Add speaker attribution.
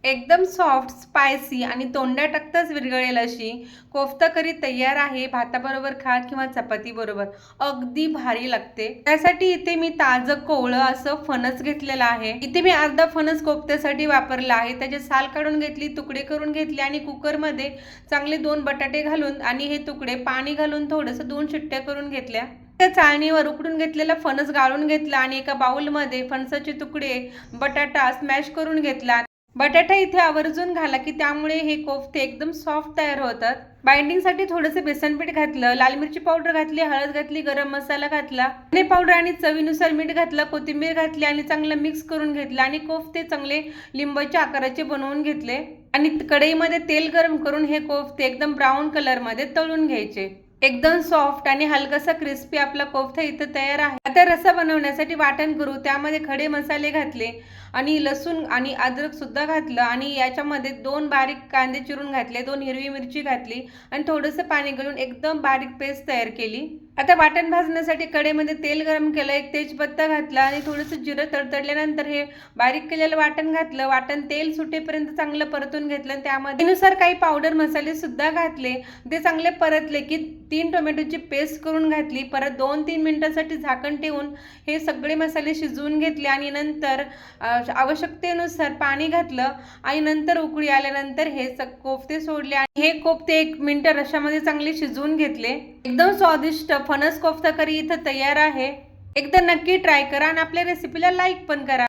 Speaker 1: एकदम soft, spicy आणि तोंडात टाकताच विरघळेल अशी कोफ्ता करी तयार आहे. भाताबरोबर खा किंवा चपातीबरोबर अगदी भारी लागते. त्यासाठी इथे मी ताजं कोवळं असं फणस घेतलेलं आहे. इथे मी अर्धा फणस कोफ्त्यासाठी वापरला आहे. त्याचे साल काढून घेतली, तुकडे करून घेतले आणि कुकरमध्ये चांगले 2 बटाटे घालून आणि हे तुकडे पाणी घालून थोडंसं 2 शिट्ट्या करून घेतल्या. त्या चाळणीवर उकडून घेतलेला फणस गाळून घेतला आणि एका बाउलमध्ये फणसाचे तुकडे, बटाटा स्मॅश करून घेतला. बटाटा इथे आवर्जून घाला की त्यामुळे हे कोफ्ते एकदम सॉफ्ट तयार होतात. बाइंडिंगसाठी थोडंसं बेसनपीठ घातलं, लाल मिरची पावडर घातली, हळद घातली, गरम मसाला घातला, धने पावडर आणि चवीनुसार मीठ घातलं, कोथिंबीर घातली आणि चांगलं मिक्स करून घेतलं आणि कोफ्ते चांगले लिंबाच्या आकाराचे बनवून घेतले आणि कढईमध्ये तेल गरम करून हे कोफ्ते एकदम ब्राऊन कलरमध्ये तळून घ्यायचे. एकदम सॉफ्ट आणि हलकासा क्रिस्पी आपला कोफ्ता इथं तयार आहे. आता रस्सा बनवण्यासाठी वाटण करू. त्यामध्ये खडे मसाले घातले आणि लसूण आणि अद्रक सुद्धा घातलं आणि याच्यामध्ये 2 बारीक कांदे चिरून घातले, 2 हिरवी मिरची घातली आणि थोडंसं पाणी घालून एकदम बारीक पेस्ट तयार केली. आता वाटण भाजण्यासाठी कढईमध्ये तेल गरम केलं, एक तेजपत्ता घातला आणि थोडंसं जिरं तडतडल्यानंतर हे बारीक केलेलं वाटण घातलं. वाटण तेल सुटेपर्यंत चांगलं परतून घेतलं आणि त्यामध्ये नुसार काही पावडर मसाले सुद्धा घातले. ते चांगले परतले की 3 टोमॅटोची पेस्ट करून घातली. परत 2-3 मिनिटांसाठी झाकण ठेवून हे सगळे मसाले शिजवून घेतले आणि नंतर आवश्यकतेनुसार पाणी घातलं आणि नंतर उकळी आल्यानंतर हे कोफ्ते सोडले आणि हे कोफ्ते 1 मिनिट रश्श्यामध्ये चांगले शिजवून घेतले. एकदम स्वादिष्ट फणस कोफ्ता करी इथं तयार आहे. एकदा नक्की ट्राय करा आणि आपल्या रेसिपीला लाईक पण करा.